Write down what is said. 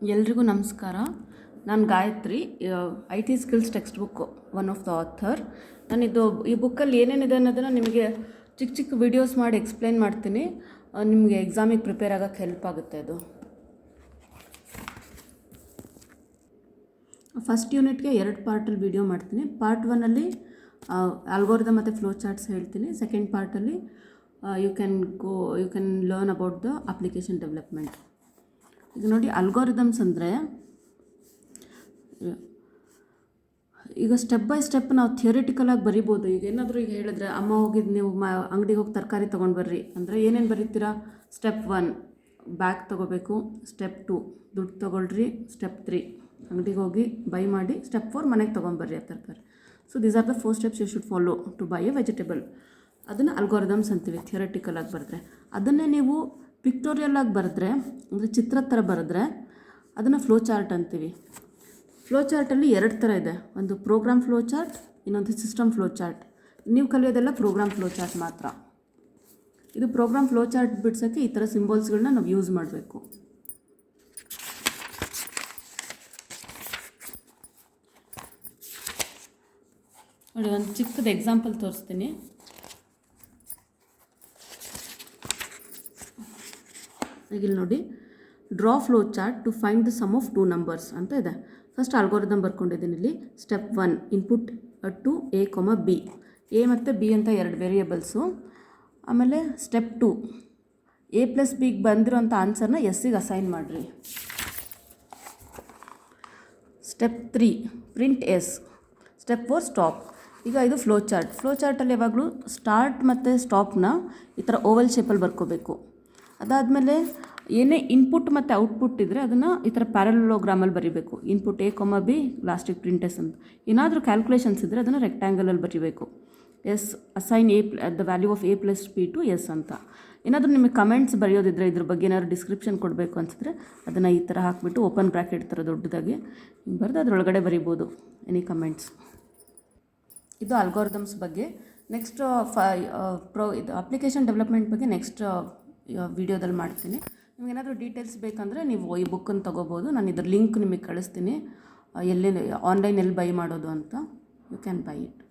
ಎಲ್ರಿಗೂ ನಮಸ್ಕಾರ. ನಾನು Gayatri, I T skills text book one of the author. ಈ ಬುಕ್ಕಲ್ಲಿ ಏನೇನಿದೆ ಅನ್ನೋದನ್ನು ನಿಮಗೆ ಚಿಕ್ಕ ಚಿಕ್ಕ ವಿಡಿಯೋಸ್ ಮಾಡಿ ಎಕ್ಸ್ಪ್ಲೇನ್ ಮಾಡ್ತೀನಿ. ನಿಮಗೆ ಎಕ್ಸಾಮಿಗೆ ಪ್ರಿಪೇರ್ ಆಗೋಕ್ಕೆ ಹೆಲ್ಪ್ ಆಗುತ್ತೆ ಅದು. ಫಸ್ಟ್ ಯೂನಿಟ್ಗೆ 2 ಪಾರ್ಟಲ್ಲಿ ವಿಡಿಯೋ ಮಾಡ್ತೀನಿ. ಪಾರ್ಟ್ 1ಅಲ್ಲಿ ಆಲ್ಗೋರಿದಮ್ ಮತ್ತು ಫ್ಲೋ ಚಾರ್ಟ್ಸ್ ಹೇಳ್ತೀನಿ. ಸೆಕೆಂಡ್ ಪಾರ್ಟಲ್ಲಿ you can learn about the application development. ಈಗ ನೋಡಿ, ಅಲ್ಗೋರಿದಮ್ಸ್ ಅಂದರೆ ಈಗ ಸ್ಟೆಪ್ ಬೈ ಸ್ಟೆಪ್ ನಾವು ಥಿಯರಿಟಿಕಲಾಗಿ ಬರಿಬೋದು. ಈಗ ಏನಾದರೂ ಈಗ ಹೇಳಿದ್ರೆ, ಅಮ್ಮ ಹೋಗಿದ್ದು ನೀವು ಅಂಗಡಿಗೆ ಹೋಗಿ ತರಕಾರಿ ತೊಗೊಂಡು ಬರ್ರಿ ಅಂದರೆ ಏನೇನು ಬರೀತೀರಾ? ಸ್ಟೆಪ್ 1 ಬ್ಯಾಗ್ ತೊಗೋಬೇಕು, ಸ್ಟೆಪ್ 2 ದುಡ್ಡು ತೊಗೊಳ್ರಿ, ಸ್ಟೆಪ್ 3 ಅಂಗಡಿಗೆ ಹೋಗಿ ಬೈ ಮಾಡಿ, ಸ್ಟೆಪ್ 4 ಮನೆಗೆ ತೊಗೊಂಬರ್ರಿ ಆ ತರಕಾರಿ. So these are the 4 steps you should follow to buy a vegetable. ಅದನ್ನು ಅಲ್ಗೋರಿದಮ್ಸ್ ಅಂತೀವಿ ಥಿಯರಿಟಿಕಲಾಗಿ ಬರೆದ್ರೆ. ಅದನ್ನೇ ನೀವು ಪಿಕ್ಟೋರಿಯಲಾಗಿ ಬರೆದ್ರೆ, ಅಂದರೆ ಚಿತ್ರದ ಥರ ಬರೆದ್ರೆ ಅದನ್ನು ಫ್ಲೋ ಚಾರ್ಟ್ ಅಂತೀವಿ. ಫ್ಲೋ ಚಾರ್ಟಲ್ಲಿ 2 ಥರ ಇದೆ. ಒಂದು ಪ್ರೋಗ್ರಾಮ್ ಫ್ಲೋ ಚಾರ್ಟ್, ಇನ್ನೊಂದು ಸಿಸ್ಟಮ್ ಫ್ಲೋ ಚಾರ್ಟ್. ನೀವು ಕಲಿಯೋದೆಲ್ಲ ಪ್ರೋಗ್ರಾಮ್ ಫ್ಲೋ ಚಾರ್ಟ್ ಮಾತ್ರ. ಇದು ಪ್ರೋಗ್ರಾಮ್ ಫ್ಲೋ ಚಾರ್ಟ್ ಬಿಡ್ಸೋಕ್ಕೆ ಈ ಥರ ಸಿಂಬಲ್ಸ್ಗಳನ್ನ ನಾವು ಯೂಸ್ ಮಾಡಬೇಕು. ನೋಡಿ, ಒಂದು ಚಿಕ್ಕದ ಎಕ್ಸಾಂಪಲ್ ತೋರಿಸ್ತೀನಿ. ಈಗ ಇಲ್ಲಿ ನೋಡಿ, draw flow chart to find the sum of 2 numbers ಅಂತ ಇದೆ. ಫಸ್ಟ್ ಅಲ್ಗೋರಿದಮ್ ಬರ್ಕೊಂಡಿದ್ದೀನಿ ಇಲ್ಲಿ. Step 1 input two A, B. A ಮತ್ತು ಬಿ ಅಂತ 2 ವೇರಿಯೇಬಲ್ಸು. ಆಮೇಲೆ ಸ್ಟೆಪ್ 2 ಎ ಪ್ಲಸ್ ಬಿಗೆ ಬಂದಿರೋಂಥ ಆನ್ಸರ್ನ ಎಸ್ಸಿಗೆ ಅಸೈನ್ ಮಾಡಿರಿ. Step 3 print S. Step 4 stop. ಈಗ ಇದು ಫ್ಲೋ ಚಾರ್ಟ್. ಫ್ಲೋ ಚಾರ್ಟಲ್ಲಿ ಯಾವಾಗಲೂ ಸ್ಟಾರ್ಟ್ ಮತ್ತು ಸ್ಟಾಪ್ನ ಈ ಥರ ಓವಲ್ ಶೇಪಲ್ಲಿ ಬರ್ಕೋಬೇಕು. ಅದಾದಮೇಲೆ ಏನೇ ಇನ್ಪುಟ್ ಮತ್ತು ಔಟ್ಪುಟ್ ಇದ್ದರೆ ಅದನ್ನು ಈ ಥರ ಪ್ಯಾರಲೋಗ್ರಾಮಲ್ಲಿ ಬರೀಬೇಕು. ಇನ್ಪುಟ್ ಎ, ಬಿ, ಲಾಸ್ಟಿಗೆ ಪ್ರಿಂಟ್ ಎಸ್ ಅಂತ. ಏನಾದರೂ ಕ್ಯಾಲ್ಕುಲೇಷನ್ಸ್ ಇದ್ದರೆ ಅದನ್ನು ರೆಕ್ಟ್ಯಾಂಗಲಲ್ಲಿ ಬರೀಬೇಕು. S assign A the value of A plus B to S ಅಂತ. ಏನಾದರೂ ನಿಮಗೆ ಕಮೆಂಟ್ಸ್ ಬರೆಯೋದಿದ್ರೆ, ಇದ್ರ ಬಗ್ಗೆ ಏನಾದರೂ ಡಿಸ್ಕ್ರಿಪ್ಷನ್ ಕೊಡಬೇಕು ಅನಿಸಿದ್ರೆ ಅದನ್ನು ಈ ಥರ ಹಾಕಿಬಿಟ್ಟು ಓಪನ್ ಬ್ರ್ಯಾಕೆಟ್ ಥರ ದೊಡ್ಡದಾಗಿ ಬರೆದು ಅದರೊಳಗಡೆ ಬರೀಬೋದು ಎನಿ ಕಮೆಂಟ್ಸ್. ಇದು ಅಲ್ಗೋರಿದಮ್ಸ್ ಬಗ್ಗೆ. ನೆಕ್ಸ್ಟ್ ಇದು ಅಪ್ಲಿಕೇಶನ್ ಡೆವಲಪ್ಮೆಂಟ್ ಬಗ್ಗೆ ನೆಕ್ಸ್ಟ್ ವಿಡಿಯೋದಲ್ಲಿ ಮಾಡ್ತೀನಿ. ನಿಮಗೇನಾದರೂ ಡೀಟೇಲ್ಸ್ ಬೇಕಂದರೆ ನೀವು ಈ ಬುಕ್ಕನ್ನು ತೊಗೋಬೋದು. ನಾನು ಇದ್ರ ಲಿಂಕ್ ನಿಮಗೆ ಕಳಿಸ್ತೀನಿ, ಎಲ್ಲಿ ಆನ್ಲೈನ್ ಎಲ್ಲಿ ಬೈ ಮಾಡೋದು ಅಂತ. You can buy it.